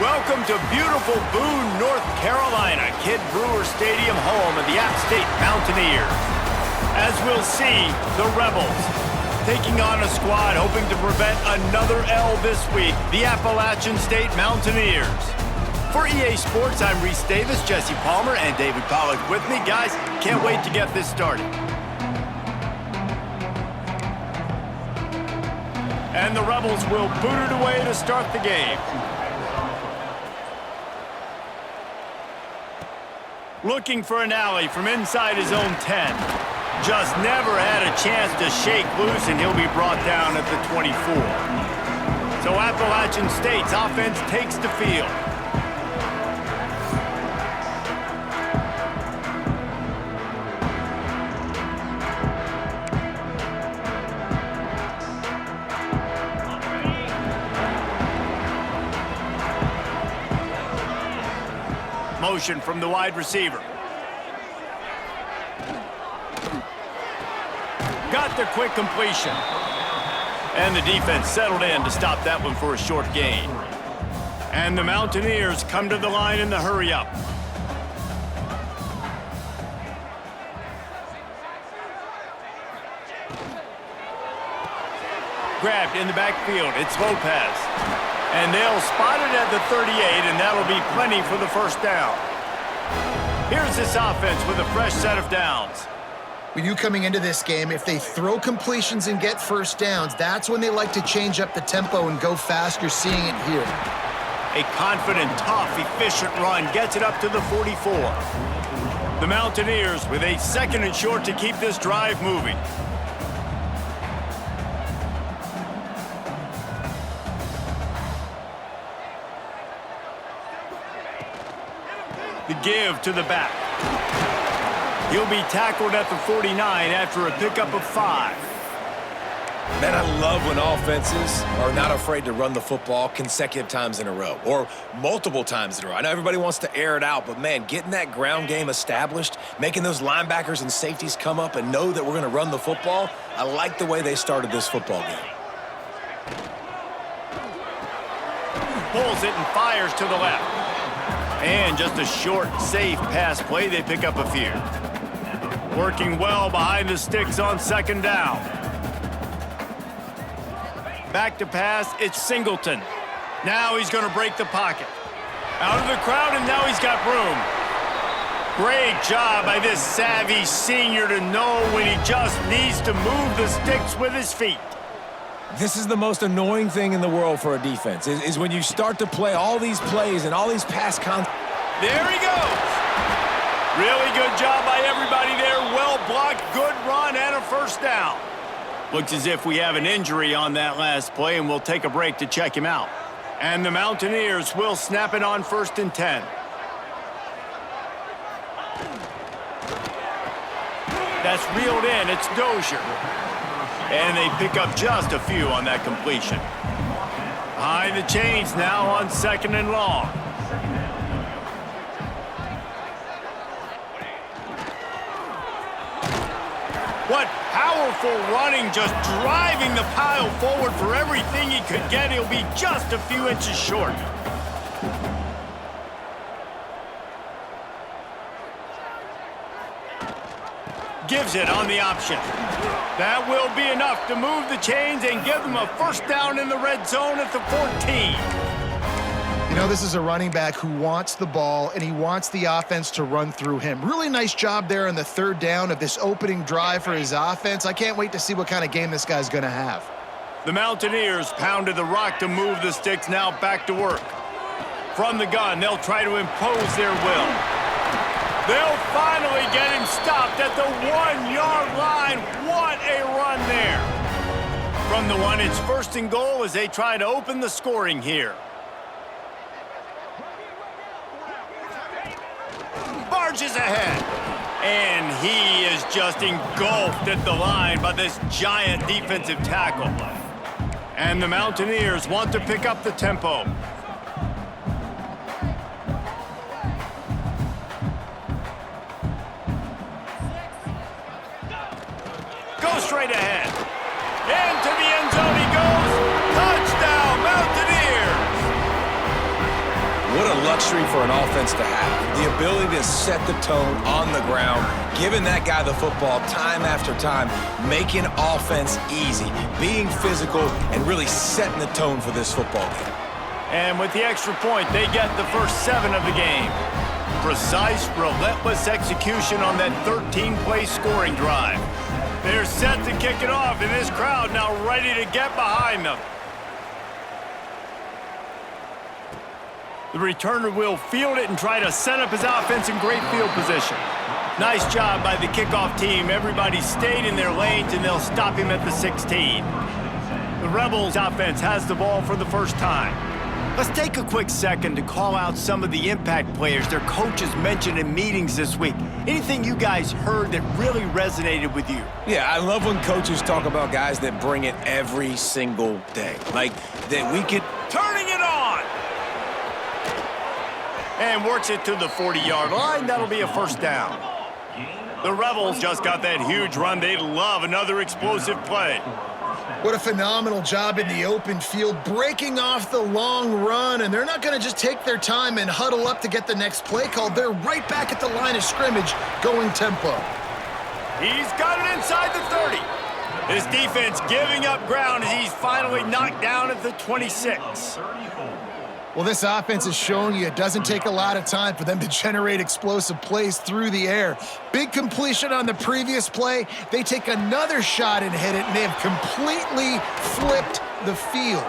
Welcome to beautiful Boone, North Carolina, Kid Brewer Stadium, home of the App State Mountaineers. As we'll see, the Rebels taking on a squad hoping to prevent another L this week, the Appalachian State Mountaineers. For EA Sports, I'm Reese Davis, Jesse Palmer, and David Pollack with me. Guys, can't wait to get this started. And the Rebels will boot it away to start the game. Looking for an alley from inside his own 10. Just never had a chance to shake loose, and he'll be brought down at the 24. So Appalachian State's offense takes the field. Motion from the wide receiver. Got the quick completion. And the defense settled in to stop that one for a short gain. And the Mountaineers come to the line in the hurry-up. Grabbed in the backfield. It's Lopez. And they'll spot it at the 38, and that'll be plenty for the first down. Here's this offense with a fresh set of downs. We knew coming into this game, if they throw completions and get first downs, that's when they like to change up the tempo and go fast. You're seeing it here. A confident, tough, efficient run gets it up to the 44. The Mountaineers with a second and short to keep this drive moving. The give to the back. He'll be tackled at the 49 after a pickup of 5. Man, I love when offenses are not afraid to run the football consecutive times in a row or multiple times in a row. I know everybody wants to air it out, but man, getting that ground game established, making those linebackers and safeties come up and know that we're going to run the football, I like the way they started this football game. Pulls it and fires to the left. And just a short, safe pass play, they pick up a few. Working well behind the sticks on second down. Back to pass, it's Singleton. Now he's going to break the pocket. Out of the crowd, and now he's got room. Great job by this savvy senior to know when he just needs to move the sticks with his feet. This is the most annoying thing in the world for a defense, is when you start to play all these plays and all these pass There he goes. Really good job by everybody there. Well blocked, good run, and a first down. Looks as if we have an injury on that last play, and we'll take a break to check him out. And the Mountaineers will snap it on 1st and 10. That's reeled in. It's Dozier. And they pick up just a few on that completion. Behind the chains now on 2nd and long. What powerful running, just driving the pile forward for everything he could get. He'll be just a few inches short. Gives it on the option. That will be enough to move the chains and give them a first down in the red zone at the 14. You know, this is a running back who wants the ball, and he wants the offense to run through him. Really nice job there on the 3rd down of this opening drive for his offense. I can't wait to see what kind of game this guy's going to have. The Mountaineers pounded the rock to move the sticks, now back to work. From the gun, they'll try to impose their will. They'll finally get him stopped at the 1-yard line. What a run there. From the 1, it's 1st and goal as they try to open the scoring here. Barges ahead. And he is just engulfed at the line by this giant defensive tackle. And the Mountaineers want to pick up the tempo. Go straight ahead. Into the end zone he goes. Touchdown, Mountaineers! luxury for an offense to have. The ability to set the tone on the ground, giving that guy the football time after time, making offense easy, being physical, and really setting the tone for this football game. And with the extra point, they get the first 7 of the game. Precise, relentless execution on that 13-play scoring drive. They're set to kick it off, and this crowd now ready to get behind them. The returner will field it and try to set up his offense in great field position. Nice job by the kickoff team. Everybody stayed in their lanes, and they'll stop him at the 16. The Rebels offense has the ball for the first time. Let's take a quick second to call out some of the impact players their coaches mentioned in meetings this week. Anything you guys heard that really resonated with you? Yeah, I love when coaches talk about guys that bring it every single day. Like that we could... Turning it on! And works it to the 40-yard line. That'll be a first down. The Rebels just got that huge run. They love another explosive play. What a phenomenal job in the open field, breaking off the long run, and they're not going to just take their time and huddle up to get the next play called. They're right back at the line of scrimmage, going tempo. He's got it inside the 30. His defense giving up ground as he's finally knocked down at the 26. Well, this offense is showing you it doesn't take a lot of time for them to generate explosive plays through the air. Big completion on the previous play. They take another shot and hit it, and they have completely flipped the field.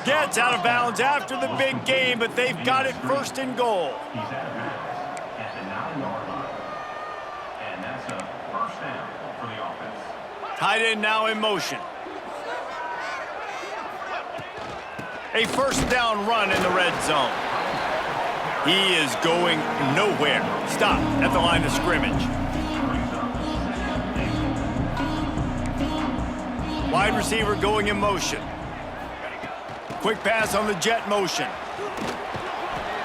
Gets out of bounds after the big game, but they've got it first and goal. Tight end now in motion. A first down run in the red zone. He is going nowhere. Stop at the line of scrimmage. Wide receiver going in motion. Quick pass on the jet motion.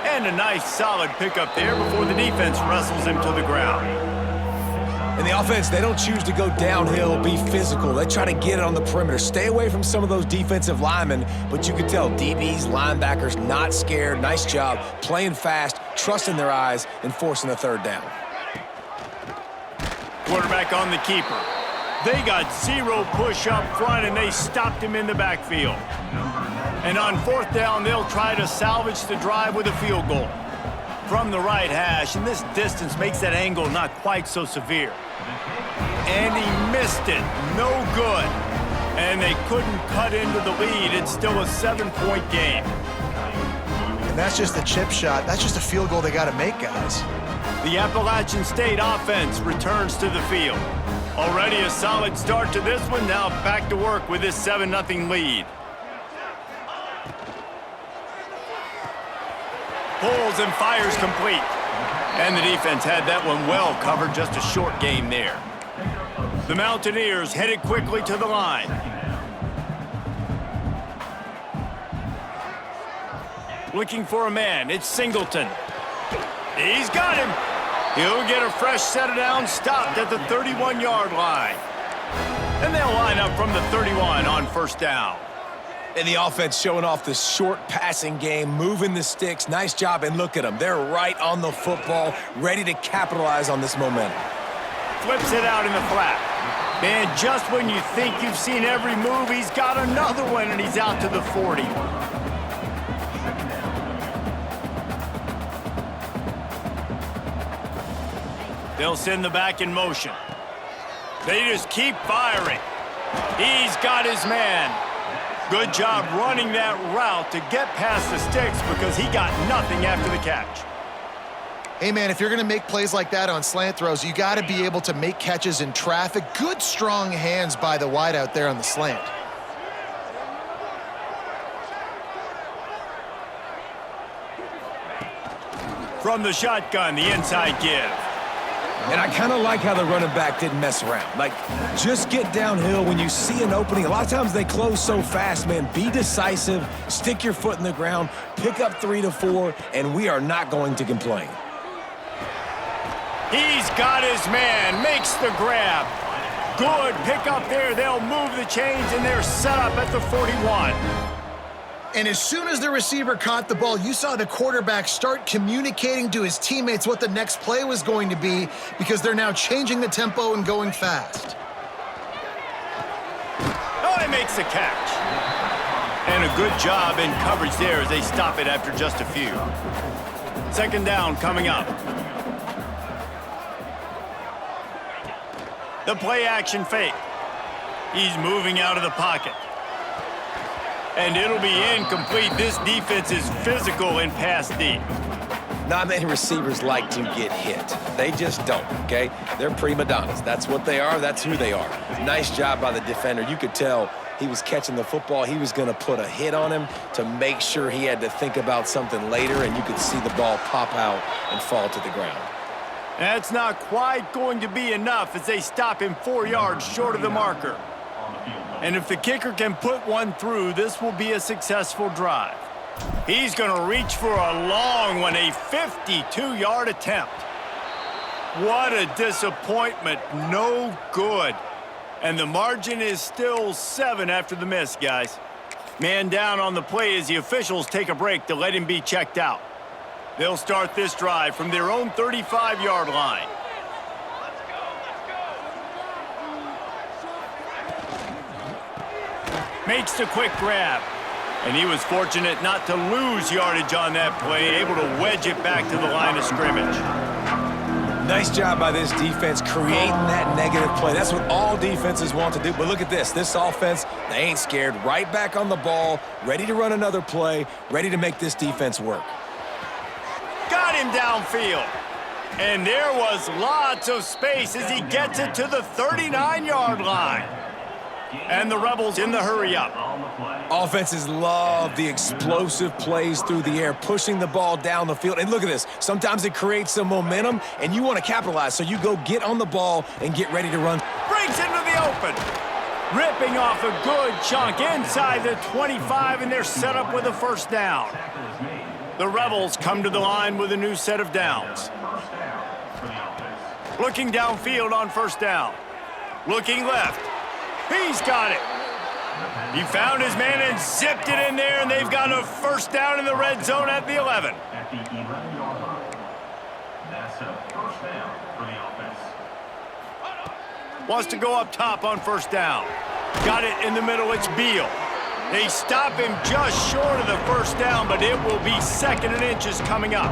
And a nice solid pickup there before the defense wrestles him to the ground. And the offense, they don't choose to go downhill, be physical. They try to get it on the perimeter. Stay away from some of those defensive linemen, but you can tell DBs, linebackers, not scared. Nice job playing fast, trusting their eyes, and forcing a third down. Quarterback on the keeper. They got 0 push up front, and they stopped him in the backfield. And on 4th down, they'll try to salvage the drive with a field goal. From the right hash, and this distance makes that angle not quite so severe. And he missed it. No good. And they couldn't cut into the lead. It's still a 7-point game. And that's just a chip shot. That's just a field goal they got to make, guys. The Appalachian State offense returns to the field. Already a solid start to this one. Now back to work with this 7-0 lead. Pulls and fires complete. And the defense had that one well covered. Just a short game there. The Mountaineers headed quickly to the line. Looking for a man. It's Singleton. He's got him. He'll get a fresh set of downs, stopped at the 31-yard line. And they'll line up from the 31 on first down. And the offense showing off the short passing game, moving the sticks. Nice job, and look at them. They're right on the football, ready to capitalize on this momentum. Flips it out in the flat. Man, just when you think you've seen every move, he's got another one, and he's out to the 40. They'll send the back in motion. They just keep firing. He's got his man. Good job running that route to get past the sticks because he got nothing after the catch. Hey, man, if you're going to make plays like that on slant throws, you got to be able to make catches in traffic. Good, strong hands by the wideout there on the slant. From the shotgun, the inside give. And I kind of like how the running back didn't mess around. Like, just get downhill when you see an opening. A lot of times they close so fast, man. Be decisive, stick your foot in the ground, pick up 3 to 4, and we are not going to complain. He's got his man, makes the grab. Good pick up there. They'll move the chains, and they're set up at the 41. And as soon as the receiver caught the ball, you saw the quarterback start communicating to his teammates what the next play was going to be because they're now changing the tempo and going fast. Oh, he makes the catch. And a good job in coverage there as they stop it after just a few. Second down coming up. The play action fake. He's moving out of the pocket. And it'll be incomplete. This defense is physical in pass deep. Not many receivers like to get hit. They just don't, okay? They're prima donnas. That's what they are. That's who they are. Nice job by the defender. You could tell he was catching the football. He was going to put a hit on him to make sure he had to think about something later, and you could see the ball pop out and fall to the ground. That's not quite going to be enough as they stop him 4 yards short of the marker. And if the kicker can put one through, this will be a successful drive. He's going to reach for a long one, a 52-yard attempt. What a disappointment. No good. And the margin is still 7 after the miss, guys. Man down on the play as the officials take a break to let him be checked out. They'll start this drive from their own 35-yard line. Makes the quick grab. And he was fortunate not to lose yardage on that play, able to wedge it back to the line of scrimmage. Nice job by this defense creating that negative play. That's what all defenses want to do. But look at this. This offense, they ain't scared. Right back on the ball, ready to run another play, ready to make this defense work. Got him downfield. And there was lots of space as he gets it to the 39-yard line. And the Rebels in the hurry-up. Offenses love the explosive plays through the air, pushing the ball down the field. And look at this. Sometimes it creates some momentum, and you want to capitalize. So you go get on the ball and get ready to run. Breaks into the open. Ripping off a good chunk inside the 25, and they're set up with a first down. The Rebels come to the line with a new set of downs. Looking downfield on first down. Looking left. He's got it. He found his man and zipped it in there, and they've got a first down in the red zone at the 11. At the 11-yard line. That's a first down for the offense. Wants to go up top on first down. Got it in the middle. It's Beal. They stop him just short of the first down, but it will be 2nd and inches coming up.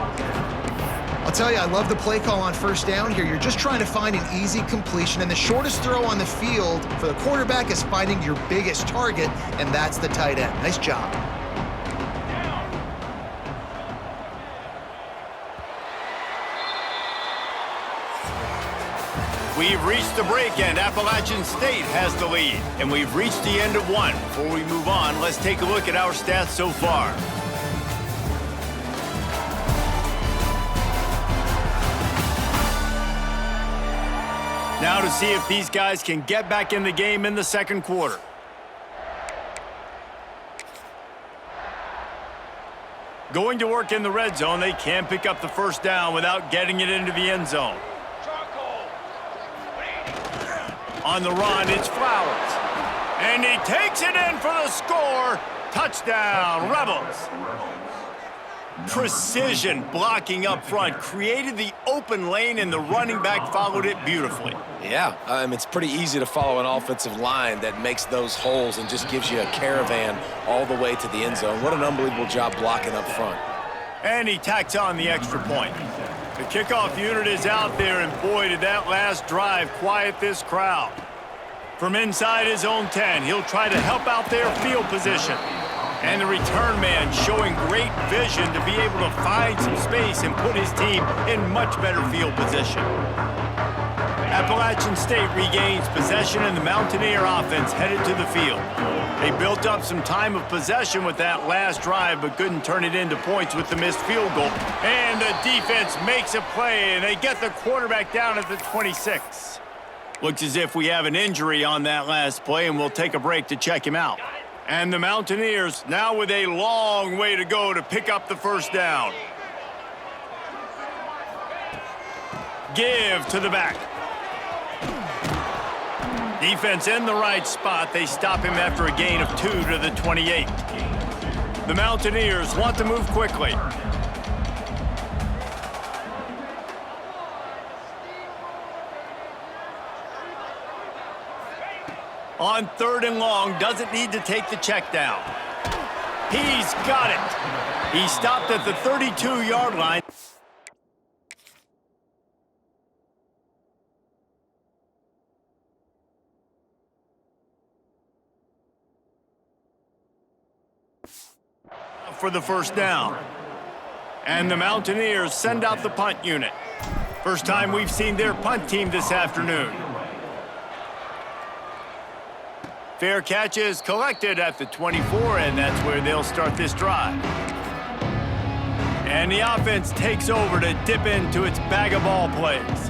I'll tell you, I love the play call on first down here. You're just trying to find an easy completion, and the shortest throw on the field for the quarterback is finding your biggest target, and that's the tight end. Nice job. We've reached the break, and Appalachian State has the lead. And we've reached the end of one. Before we move on, let's take a look at our stats so far. Now to see if these guys can get back in the game in the second quarter. Going to work in the red zone, they can pick up the first down without getting it into the end zone. On the run, it's Flowers. And he takes it in for the score. Touchdown, Rebels. Precision blocking up front created the open lane, and the running back followed it beautifully. Yeah, it's pretty easy to follow an offensive line that makes those holes and just gives you a caravan all the way to the end zone. What an unbelievable job blocking up front. And he tacks on the extra point. The kickoff unit is out there, and boy, did that last drive quiet this crowd. From inside his own 10, he'll try to help out their field position. And the return man showing great vision to be able to find some space and put his team in much better field position. Appalachian State regains possession, and the Mountaineer offense headed to the field. They built up some time of possession with that last drive, but couldn't turn it into points with the missed field goal. And the defense makes a play, and they get the quarterback down at the 26. Looks as if we have an injury on that last play, and we'll take a break to check him out. And the Mountaineers now with a long way to go to pick up the first down. Give to the back. Defense in the right spot. They stop him after a gain of 2 to the 28. The Mountaineers want to move quickly. On 3rd and long, doesn't need to take the check down. He's got it. He stopped at the 32-yard line. For the first down. And the Mountaineers send out the punt unit. First time we've seen their punt team this afternoon. Fair catch is collected at the 24, and that's where they'll start this drive. And the offense takes over to dip into its bag of ball plays.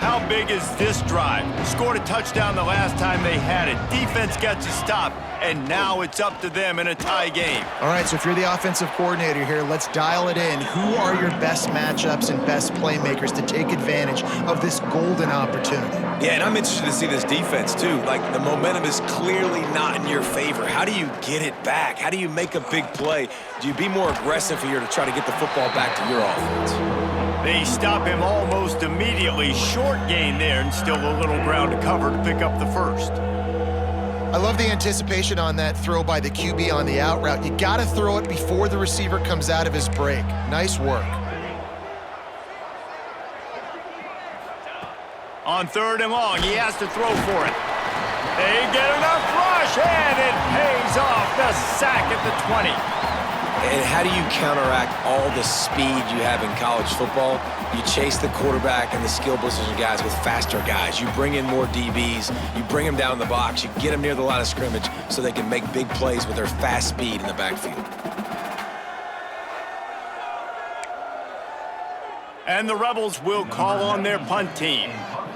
How big is this drive? Scored a touchdown the last time they had it. Defense gets a stop, and now it's up to them in a tie game. All right, so if you're the offensive coordinator here, let's dial it in. Who are your best matchups and best playmakers to take advantage of this golden opportunity? Yeah, and I'm interested to see this defense, too. Like, the momentum is clearly not in your favor. How do you get it back? How do you make a big play? Do you be more aggressive here to try to get the football back to your offense? They stop him almost immediately. Short gain there, and still a little ground to cover to pick up the first. I love the anticipation on that throw by the QB on the out route. You got to throw it before the receiver comes out of his break. Nice work. On 3rd and long, he has to throw for it. They get enough rush, and it pays off. The sack at the 20. And how do you counteract all the speed you have in college football? You chase the quarterback and the skill position guys with faster guys. You bring in more DBs. You bring them down the box. You get them near the line of scrimmage so they can make big plays with their fast speed in the backfield. And the Rebels will call on their punt team.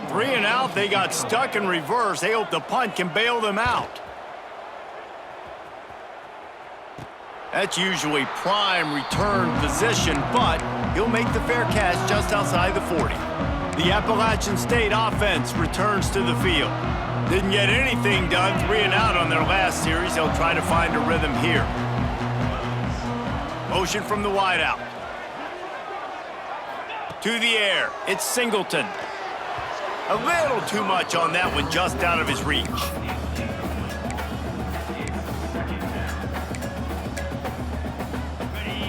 3 and out, they got stuck in reverse. They hope the punt can bail them out. That's usually prime return position, but he'll make the fair catch just outside the 40. The Appalachian State offense returns to the field. Didn't get anything done, 3 and out on their last series. They'll try to find a rhythm here. Motion from the wideout. To the air, it's Singleton. A little too much on that one, just out of his reach.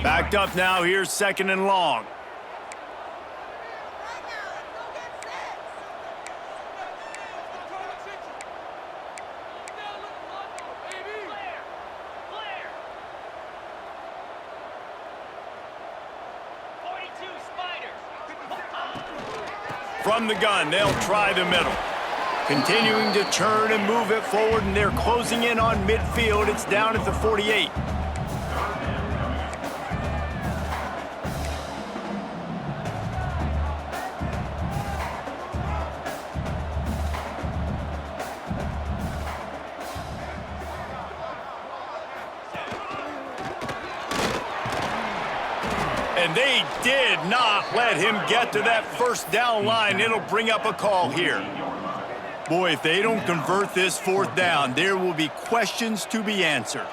Backed up now, here's 2nd and long. From the gun, they'll try the middle. Continuing to turn and move it forward, and they're closing in on midfield. It's down at the 48. And they did not let him get to that first down line. It'll bring up a call here. Boy, if they don't convert this 4th down, there will be questions to be answered.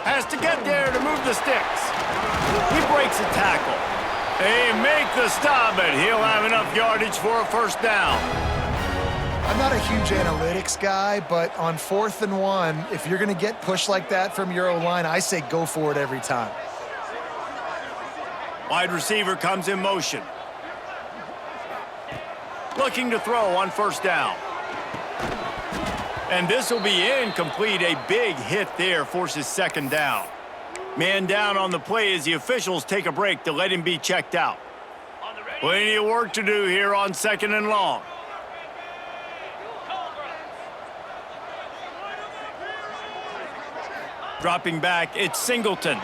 Has to get there to move the sticks. He breaks a tackle. They make the stop, but he'll have enough yardage for a first down. I'm not a huge analytics guy, but on 4th and 1, if you're going to get pushed like that from your O-line, I say go for it every time. Wide receiver comes in motion. Looking to throw on 1st down. And this will be incomplete. A big hit there forces 2nd down. Man down on the play as the officials take a break to let him be checked out. Plenty of work to do here on 2nd and long. Dropping back, it's Singleton.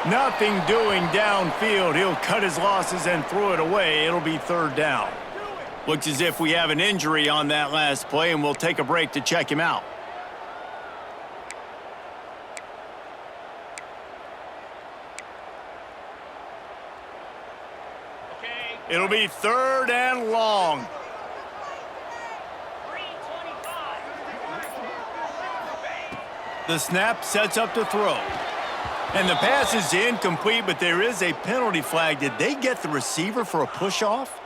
Nothing doing downfield. He'll cut his losses and throw it away. It'll be 3rd down. Looks as if we have an injury on that last play, and we'll take a break to check him out. It'll be 3rd and long. The snap sets up to throw. And the pass is incomplete, but there is a penalty flag. Did they get the receiver for a push-off?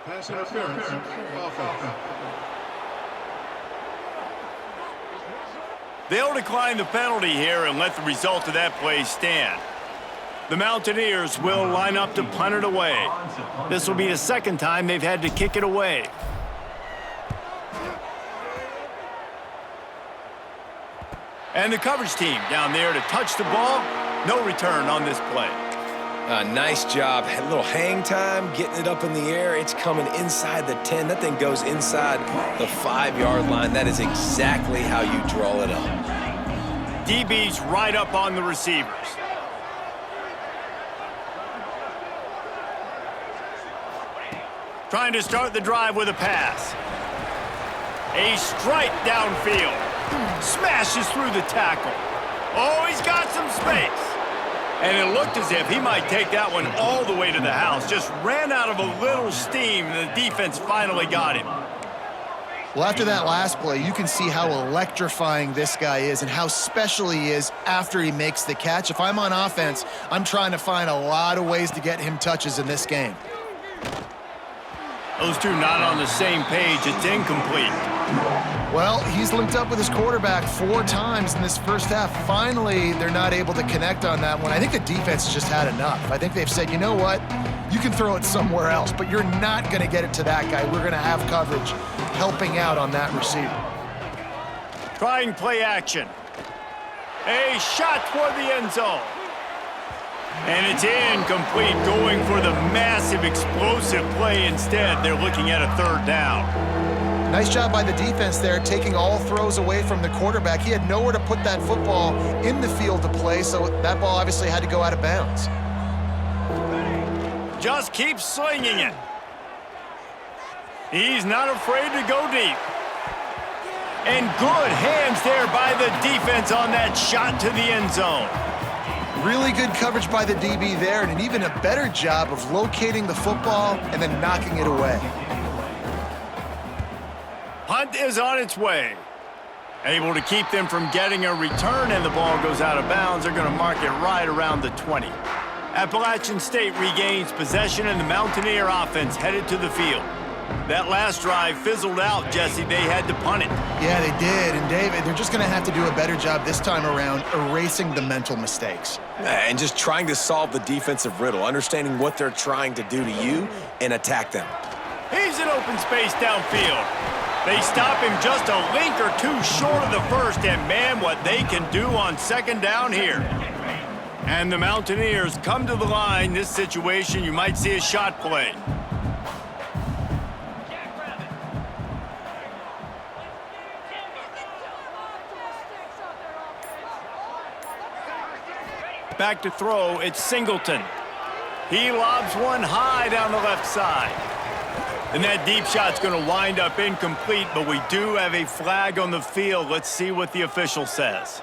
Pass interference. Offense. They'll decline the penalty here and let the result of that play stand. The Mountaineers will line up to punt it away. This will be the 2nd time they've had to kick it away. And the coverage team down there to touch the ball. No return on this play. Nice job. A little hang time, getting it up in the air. It's coming inside the 10. That thing goes inside the 5-yard line. That is exactly how you draw it up. DB's right up on the receivers. Trying to start the drive with a pass. A strike downfield. Smashes through the tackle. Oh, he's got some space. And it looked as if he might take that one all the way to the house. Just ran out of a little steam, and the defense finally got him. Well, after that last play, you can see how electrifying this guy is and how special he is after he makes the catch. If I'm on offense, I'm trying to find a lot of ways to get him touches in this game. Those two not on the same page. It's incomplete. Well, he's linked up with his quarterback 4 times in this first half. Finally, they're not able to connect on that one. I think the defense just had enough. I think they've said, you know what? You can throw it somewhere else, but you're not going to get it to that guy. We're going to have coverage helping out on that receiver. Trying play action. A shot toward the end zone. And it's incomplete, going for the massive explosive play instead. They're looking at a 3rd down. Nice job by the defense there, taking all throws away from the quarterback. He had nowhere to put that football in the field to play, so that ball obviously had to go out of bounds. Just keep slinging it. He's not afraid to go deep. And good hands there by the defense on that shot to the end zone. Really good coverage by the DB there, and an even a better job of locating the football and then knocking it away. Punt is on its way. Able to keep them from getting a return, and the ball goes out of bounds. They're going to mark it right around the 20. Appalachian State regains possession, and the Mountaineer offense headed to the field. That last drive fizzled out, Jesse. They had to punt it. Yeah, they did. And, David, they're just going to have to do a better job this time around erasing the mental mistakes. And just trying to solve the defensive riddle, understanding what they're trying to do to you and attack them. He's in open space downfield. They stop him just a link or two short of the first, and man, what they can do on 2nd down here. And the Mountaineers come to the line. This situation, you might see a shot play. Back to throw, it's Singleton. He lobs one high down the left side. And that deep shot's going to wind up incomplete, but we do have a flag on the field. Let's see what the official says.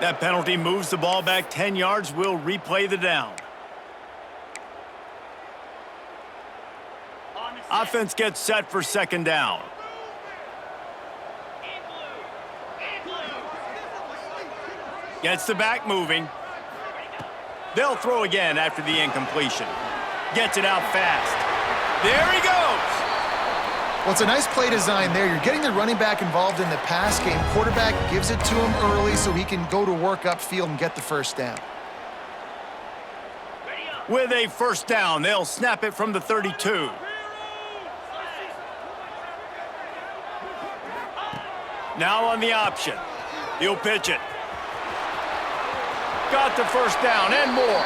That penalty moves the ball back 10 yards. We'll replay the down. Offense gets set for 2nd down. Gets the back moving. They'll throw again after the incompletion. Gets it out fast. There he goes. Well, it's a nice play design there. You're getting the running back involved in the pass game. Quarterback gives it to him early so he can go to work upfield and get the 1st down. With a 1st down, they'll snap it from the 32. Now on the option. He'll pitch it. Got the 1st down and more.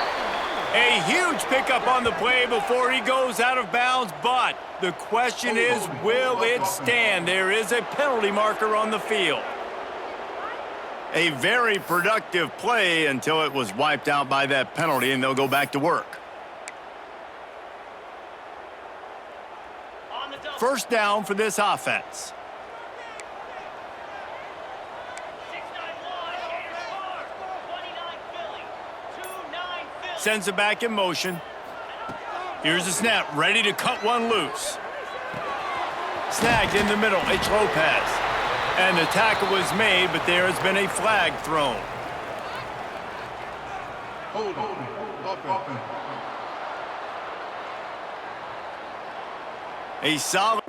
A huge pickup on the play before he goes out of bounds, but the question is, will it stand? There is a penalty marker on the field. A very productive play until it was wiped out by that penalty, and they'll go back to work. 1st down for this offense. sends it back in motion. Here's the snap, ready to cut one loose. Snagged in the middle, it's Lopez. And the tackle was made, but there has been a flag thrown. Hold on. Offense. A solid...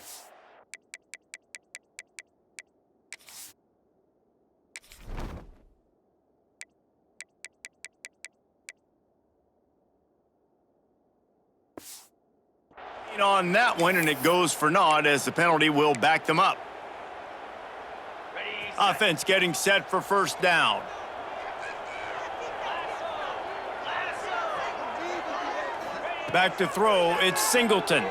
on that one, and it goes for naught as the penalty will back them up. Offense getting set for first down. Back to throw, it's Singleton.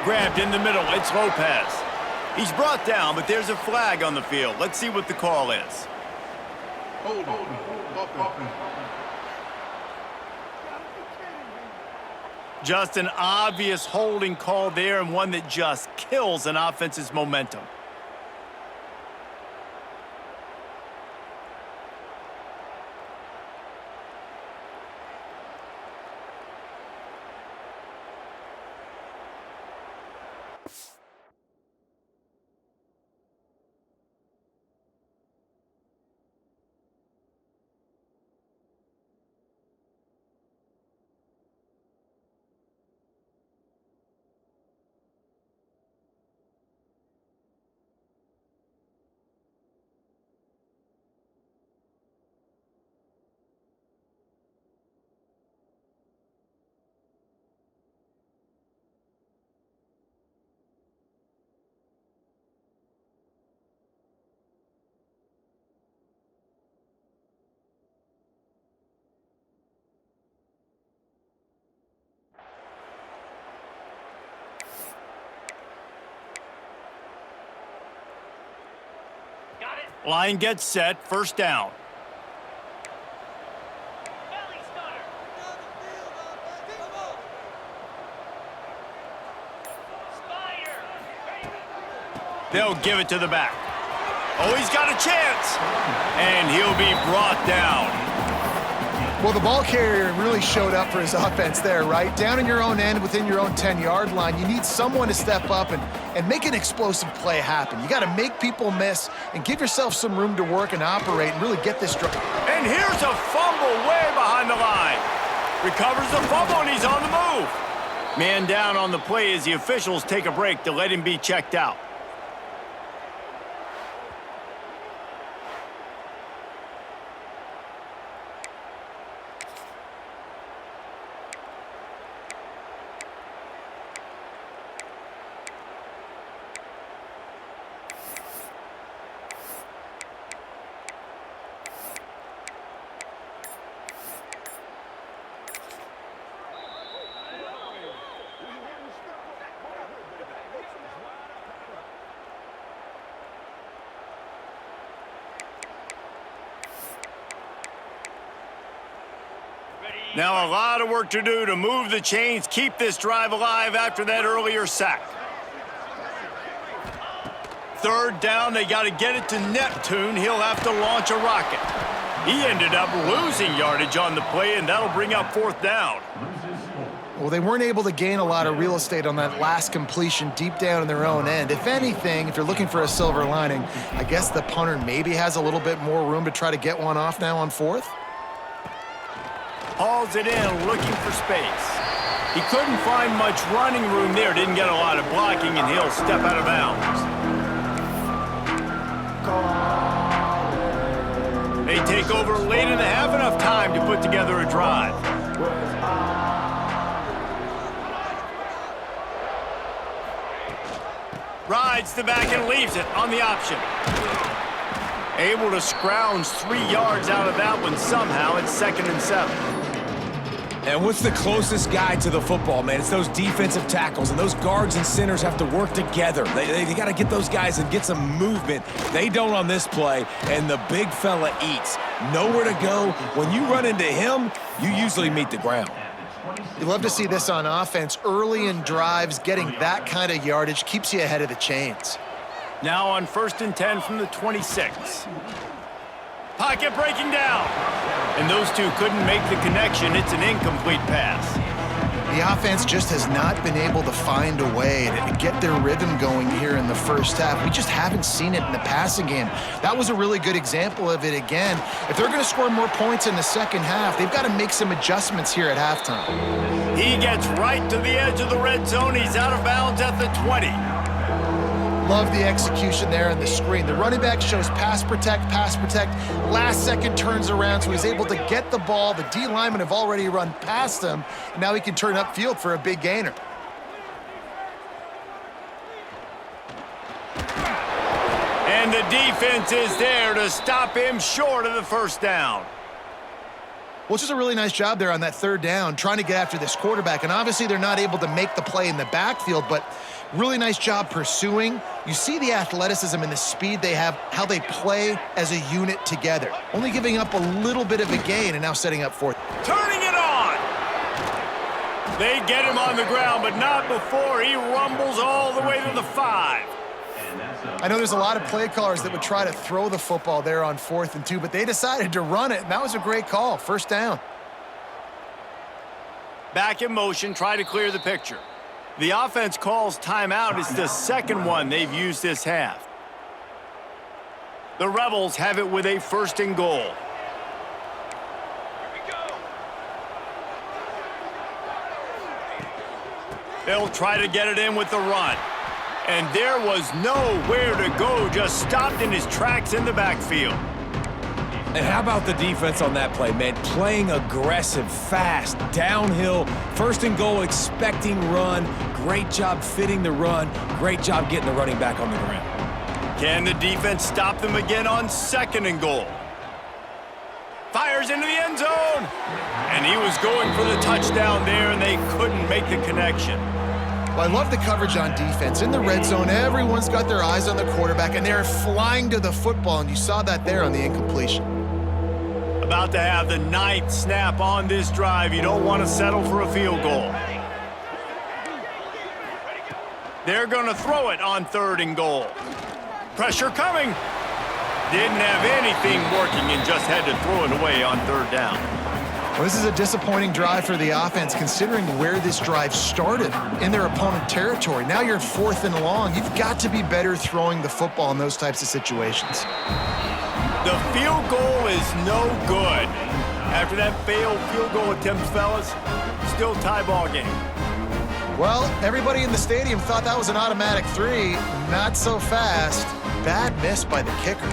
Grabbed in the middle, it's Lopez. He's brought down, but there's a flag on the field. Let's see what the call is. Hold on. Offense. Just an obvious holding call there, and one that just kills an offense's momentum. Line gets set, first down. They'll give it to the back. Oh, he's got a chance. And he'll be brought down. Well, the ball carrier really showed up for his offense there, right? Down in your own end, within your own 10-yard line, you need someone to step up and make an explosive play happen. You got to make people miss and give yourself some room to work and operate and really get this drive. And here's a fumble way behind the line. Recovers the fumble, and he's on the move. Man down on the play as the officials take a break to let him be checked out. Now a lot of work to do to move the chains, keep this drive alive after that earlier sack. Third down, they got to get it to Neptune. He'll have to launch a rocket. He ended up losing yardage on the play, and that'll bring up fourth down. Well, they weren't able to gain a lot of real estate on that last completion deep down in their own end. If anything, if you're looking for a silver lining, I guess the punter maybe has a little bit more room to try to get one off now on fourth. Hauls it in, looking for space. He couldn't find much running room there, didn't get a lot of blocking, and he'll step out of bounds. They take over late in the half, enough time to put together a drive. Rides the back and leaves it on the option. Able to scrounge 3 yards out of that one somehow. It's 2nd and 7. And what's the closest guy to the football, man? It's those defensive tackles, and those guards and centers have to work together. They got to get those guys and get some movement. They don't on this play, and the big fella eats. Nowhere to go. When you run into him, you usually meet the ground. You love to see this on offense. Early in drives, getting that kind of yardage keeps you ahead of the chains. Now on 1st and 10 from the 26. Pocket breaking down. And those two couldn't make the connection. It's an incomplete pass. The offense just has not been able to find a way to get their rhythm going here in the first half. We just haven't seen it in the passing game. That was a really good example of it again. If they're going to score more points in the second half, they've got to make some adjustments here at halftime. He gets right to the edge of the red zone. He's out of bounds at the 20. Love the execution there on the screen. The running back shows pass protect, last second turns around, so he's able to get the ball. The D linemen have already run past him, and now he can turn upfield for a big gainer. And the defense is there to stop him short of the first down. Well, it's just a really nice job there on that third down, trying to get after this quarterback. And obviously they're not able to make the play in the backfield, but really nice job pursuing. You see the athleticism and the speed they have, how they play as a unit together. Only giving up a little bit of a gain and now setting up fourth. Turning it on. They get him on the ground, but not before he rumbles all the way to the 5. I know there's a lot of play callers that would try to throw the football there on 4th and 2, but they decided to run it, and that was a great call. First down. Back in motion, try to clear the picture. The offense calls timeout. It's the second one they've used this half. The Rebels have it with a 1st and goal. They'll try to get it in with the run. And there was nowhere to go, just stopped in his tracks in the backfield. And how about the defense on that play, man? Playing aggressive, fast, downhill, 1st and goal, expecting run. Great job fitting the run. Great job getting the running back on the ground. Can the defense stop them again on 2nd and goal? Fires into the end zone. And he was going for the touchdown there, and they couldn't make the connection. Well, I love the coverage on defense. In the red zone, everyone's got their eyes on the quarterback, and they're flying to the football, and you saw that there on the incompletion. About to have the 9th snap on this drive. You don't want to settle for a field goal. They're going to throw it on 3rd and goal. Pressure coming. Didn't have anything working and just had to throw it away on 3rd down. Well, this is a disappointing drive for the offense, considering where this drive started in their opponent territory. Now you're 4th and long. You've got to be better throwing the football in those types of situations. The field goal is no good. After that failed field goal attempt, fellas, still tie ball game. Well, everybody in the stadium thought that was an automatic 3. Not so fast. Bad miss by the kicker.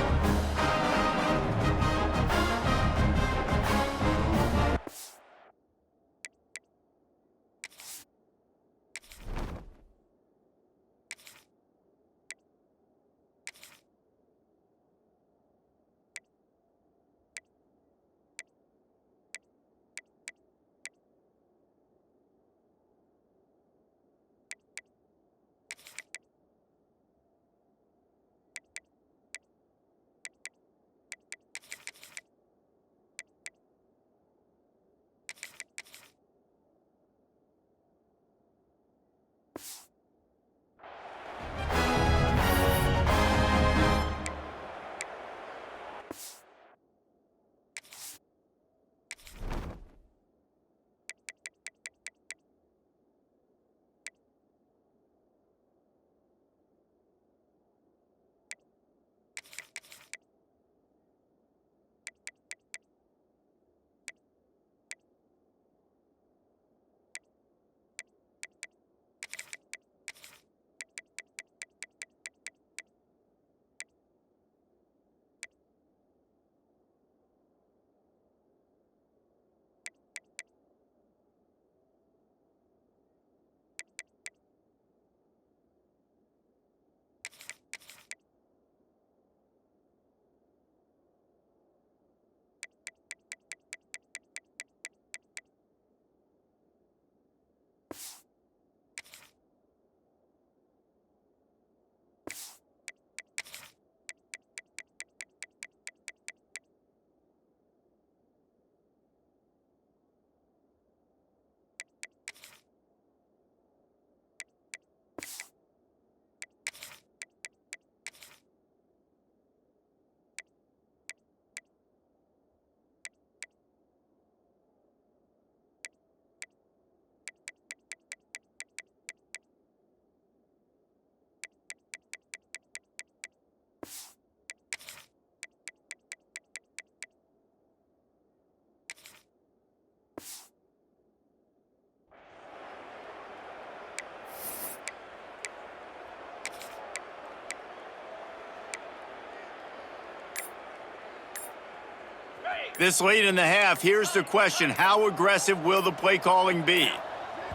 This late in the half, here's the question: how aggressive will the play calling be?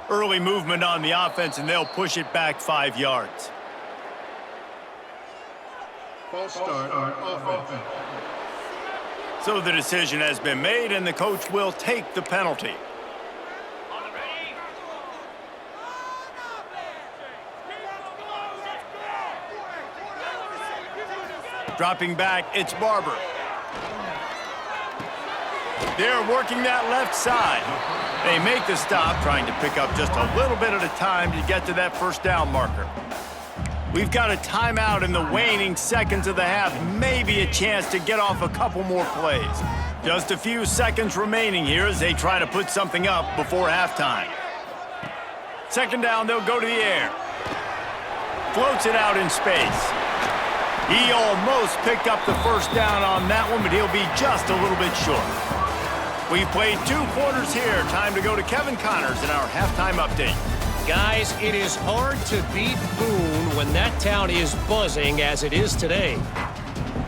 Early movement on the offense, and they'll push it back 5 yards. False start, offense. So the decision has been made, and the coach will take the penalty. Dropping back, it's Barber. They're working that left side. They make the stop, trying to pick up just a little bit at a time to get to that first down marker. We've got a timeout in the waning seconds of the half, maybe a chance to get off a couple more plays. Just a few seconds remaining here as they try to put something up before halftime. Second down, they'll go to the air. Floats it out in space. He almost picked up the first down on that one, but he'll be just a little bit short. We've played 2 quarters here. Time to go to Kevin Connors in our halftime update. Guys, it is hard to beat Boone when that town is buzzing as it is today.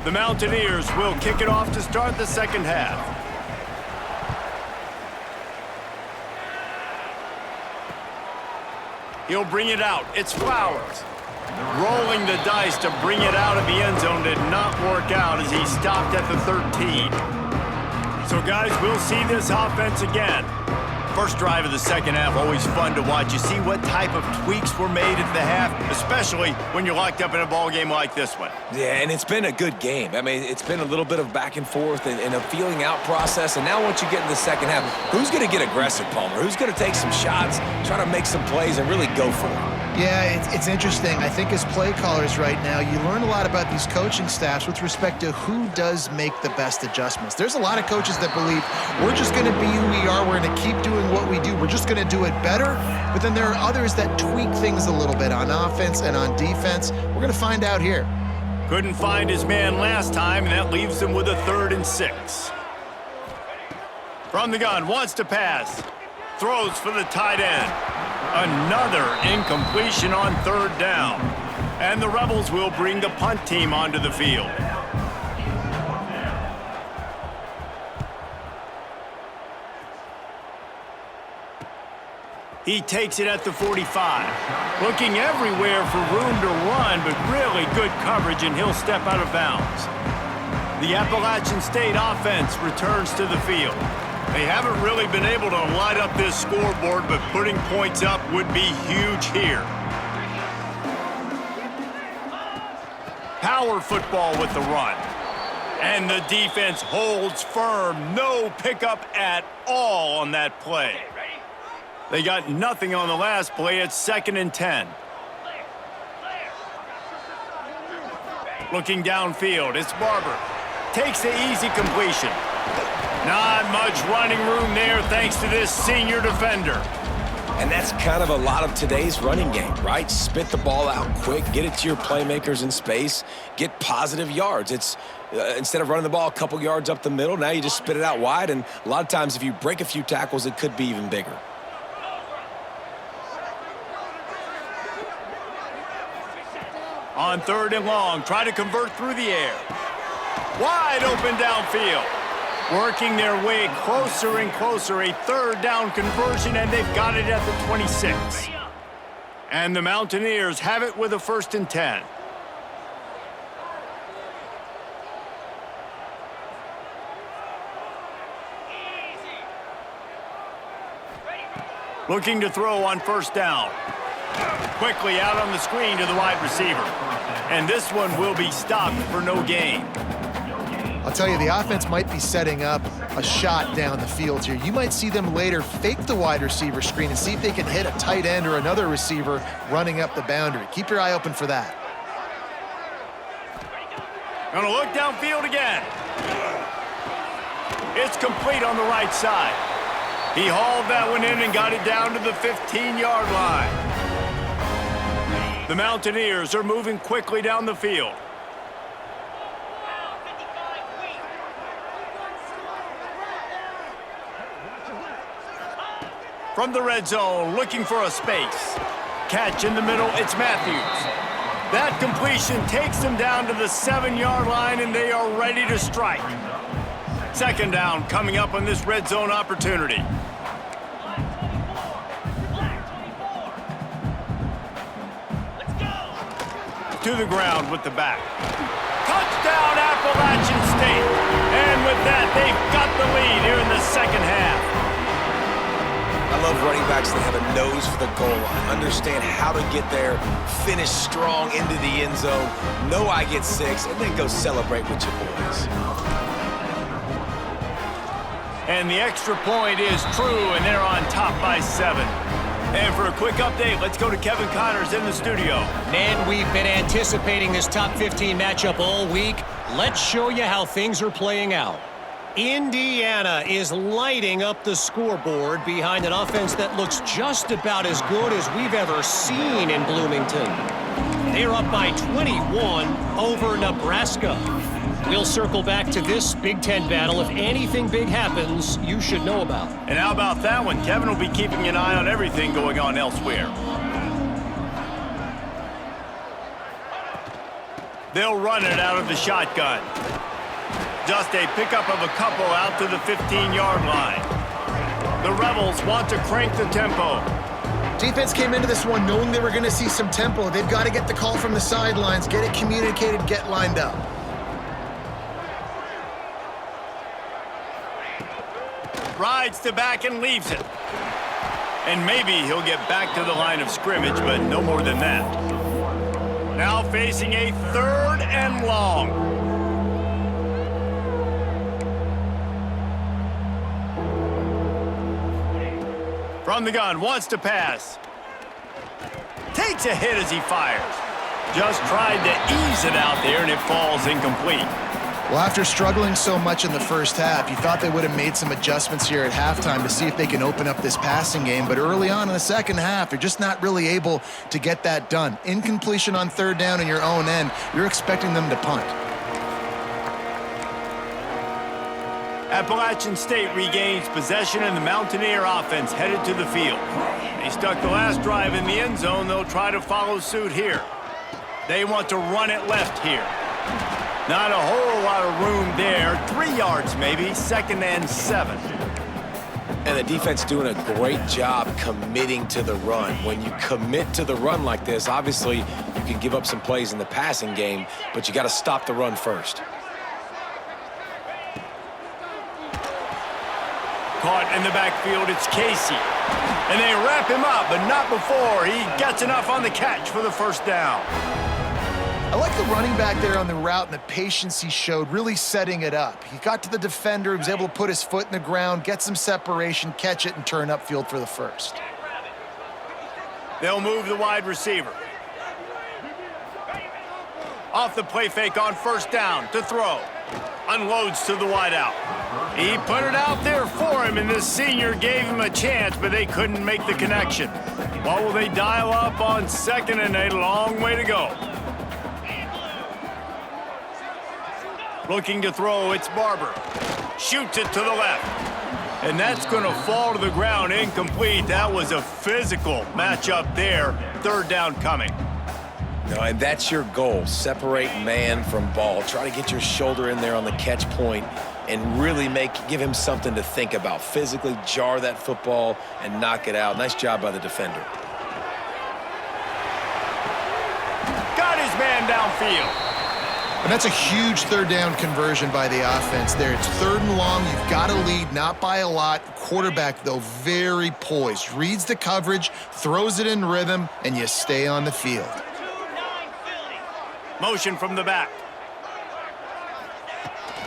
The Mountaineers will kick it off to start the second half. He'll bring it out. It's Flowers. Rolling the dice to bring it out of the end zone did not work out as he stopped at the 13. So, guys, we'll see this offense again. First drive of the second half, always fun to watch. You see what type of tweaks were made at the half, especially when you're locked up in a ball game like this one. Yeah, and it's been a good game. I mean, it's been a little bit of back and forth and a feeling out process. And now once you get in the second half, who's going to get aggressive, Palmer? Who's going to take some shots, try to make some plays, and really go for it? Yeah, it's interesting. I think as play callers right now, you learn a lot about these coaching staffs with respect to who does make the best adjustments. There's a lot of coaches that believe we're just going to be who we are. We're going to keep doing what we do. We're just going to do it better. But then there are others that tweak things a little bit on offense and on defense. We're going to find out here. Couldn't find his man last time, and that leaves him with a 3rd and 6. From the gun, wants to pass. Throws for the tight end. Another incompletion on 3rd down. And the Rebels will bring the punt team onto the field. He takes it at the 45. Looking everywhere for room to run, but really good coverage, and he'll step out of bounds. The Appalachian State offense returns to the field. They haven't really been able to light up this scoreboard, but putting points up would be huge here. Power football with the run. And the defense holds firm. No pickup at all on that play. They got nothing on the last play. It's 2nd and 10. Looking downfield, it's Barber. Takes the easy completion. Not much running room there thanks to this senior defender. And that's kind of a lot of today's running game, right? Spit the ball out quick, get it to your playmakers in space, get positive yards. It's instead of running the ball a couple yards up the middle, now you just spit it out wide, and a lot of times if you break a few tackles, it could be even bigger. On 3rd and long, try to convert through the air. Wide open downfield. Working their way closer and closer. A 3rd down conversion, and they've got it at the 26. And the Mountaineers have it with a 1st and 10. Looking to throw on 1st down. Quickly out on the screen to the wide receiver. And this one will be stopped for no gain. I'll tell you, the offense might be setting up a shot down the field here. You might see them later fake the wide receiver screen and see if they can hit a tight end or another receiver running up the boundary. Keep your eye open for that. Gonna look downfield again. It's complete on the right side. He hauled that one in and got it down to the 15-yard line. The Mountaineers are moving quickly down the field. From the red zone, looking for a space. Catch in the middle, it's Matthews. That completion takes them down to the 7-yard line, and they are ready to strike. Second down coming up on this red zone opportunity. To the ground with the back. Touchdown, Appalachian State. And with that, they've got the lead here in the second half. I love running backs that have a nose for the goal line, understand how to get there, finish strong into the end zone, know I get 6, and then go celebrate with your boys. And the extra point is true, and they're on top by 7. And for a quick update, let's go to Kevin Connors in the studio. Man, we've been anticipating this top 15 matchup all week. Let's show you how things are playing out. Indiana is lighting up the scoreboard behind an offense that looks just about as good as we've ever seen in Bloomington. They're up by 21 over Nebraska. We'll circle back to this Big Ten battle. If anything big happens, you should know about. And how about that one? Kevin will be keeping an eye on everything going on elsewhere. They'll run it out of the shotgun. Just a pickup of a couple out to the 15-yard line. The Rebels want to crank the tempo. Defense came into this one knowing they were going to see some tempo. They've got to get the call from the sidelines, get it communicated, get lined up. Rides to back and leaves it. And maybe he'll get back to the line of scrimmage, but no more than that. Now facing a 3rd and long. From the gun, wants to pass. Takes a hit as he fires. Just tried to ease it out there, and it falls incomplete. Well, after struggling so much in the first half, you thought they would have made some adjustments here at halftime to see if they can open up this passing game. But early on in the second half, they're just not really able to get that done. Incompletion on 3rd down in your own end, you're expecting them to punt. Appalachian State regains possession, and the Mountaineer offense headed to the field. They stuck the last drive in the end zone. They'll try to follow suit here. They want to run it left here. Not a whole lot of room there. 3 yards maybe, 2nd and 7. And the defense doing a great job committing to the run. When you commit to the run like this, obviously you can give up some plays in the passing game, but you got to stop the run first. Caught in the backfield, it's Casey. And they wrap him up, but not before he gets enough on the catch for the 1st down. I like the running back there on the route and the patience he showed, really setting it up. He got to the defender, he was able to put his foot in the ground, get some separation, catch it, and turn upfield for the 1st. They'll move the wide receiver. Off the play fake on 1st down to throw. Unloads to the wideout. He put it out there for him, and this senior gave him a chance, but they couldn't make the connection. What will they dial up on 2nd and a long way to go? Looking to throw, it's Barber. Shoots it to the left. And that's going to fall to the ground incomplete. That was a physical matchup there. 3rd down coming. No, and that's your goal. Separate man from ball. Try to get your shoulder in there on the catch point and really give him something to think about. Physically jar that football and knock it out. Nice job by the defender. Got his man downfield. And that's a huge 3rd down conversion by the offense there. It's 3rd and long. You've got a lead, not by a lot. Quarterback, though, very poised. Reads the coverage, throws it in rhythm, and you stay on the field. Motion from the back.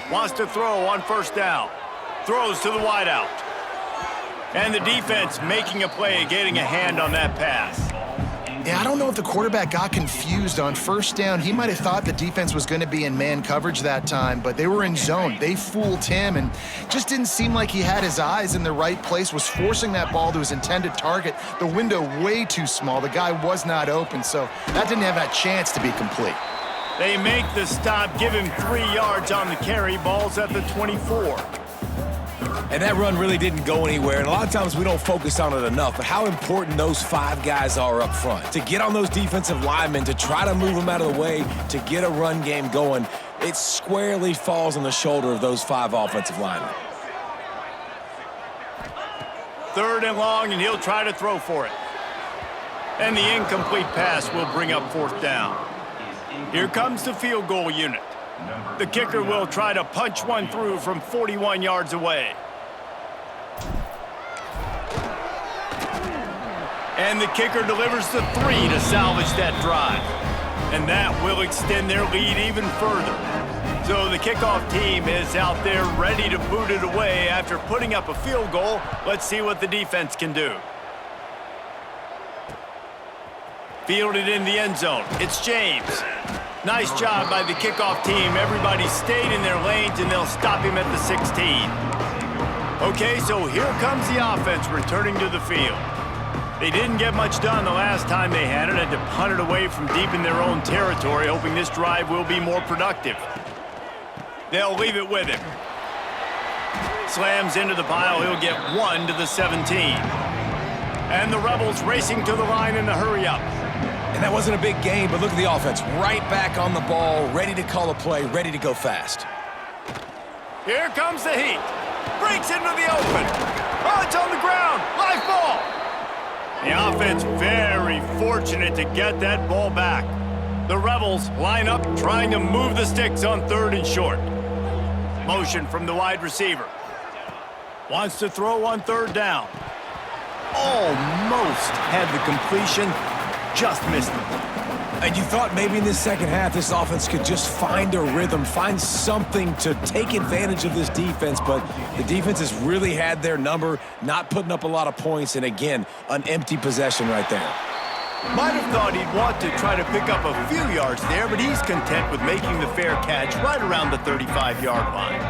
Wants to throw on 1st down. Throws to the wideout. And the defense making a play, getting a hand on that pass. Yeah, I don't know if the quarterback got confused on 1st down. He might have thought the defense was going to be in man coverage that time, but they were in zone. They fooled him and just didn't seem like he had his eyes in the right place, was forcing that ball to his intended target. The window way too small. The guy was not open, so that didn't have that chance to be complete. They make the stop, give him 3 yards on the carry. Ball's at the 24. And that run really didn't go anywhere, and a lot of times we don't focus on it enough, but how important those 5 guys are up front. To get on those defensive linemen, to try to move them out of the way, to get a run game going, it squarely falls on the shoulder of those 5 offensive linemen. 3rd and long, and he'll try to throw for it. And the incomplete pass will bring up 4th down. Here comes the field goal unit. The kicker will try to punch one through from 41 yards away. And the kicker delivers the 3 to salvage that drive. And that will extend their lead even further. So the kickoff team is out there ready to boot it away after putting up a field goal. Let's see what the defense can do. Fielded in the end zone. It's James. Nice job by the kickoff team. Everybody stayed in their lanes, and they'll stop him at the 16. Okay, so here comes the offense returning to the field. They didn't get much done the last time they had it. Had to punt it away from deep in their own territory, hoping this drive will be more productive. They'll leave it with him. Slams into the pile. He'll get 1 to the 17. And the Rebels racing to the line in the hurry up. And that wasn't a big game, but look at the offense. Right back on the ball, ready to call a play, ready to go fast. Here comes the heat. Breaks into the open. Oh, it's on the ground. Live ball. The offense very fortunate to get that ball back. The Rebels line up trying to move the sticks on 3rd and short. Motion from the wide receiver. Wants to throw on 3rd down. Almost had the completion. Just missed it. And you thought maybe in this second half this offense could just find a rhythm, find something to take advantage of this defense, but the defense has really had their number, not putting up a lot of points, and again, an empty possession right there. Might have thought he'd want to try to pick up a few yards there, but he's content with making the fair catch right around the 35-yard line.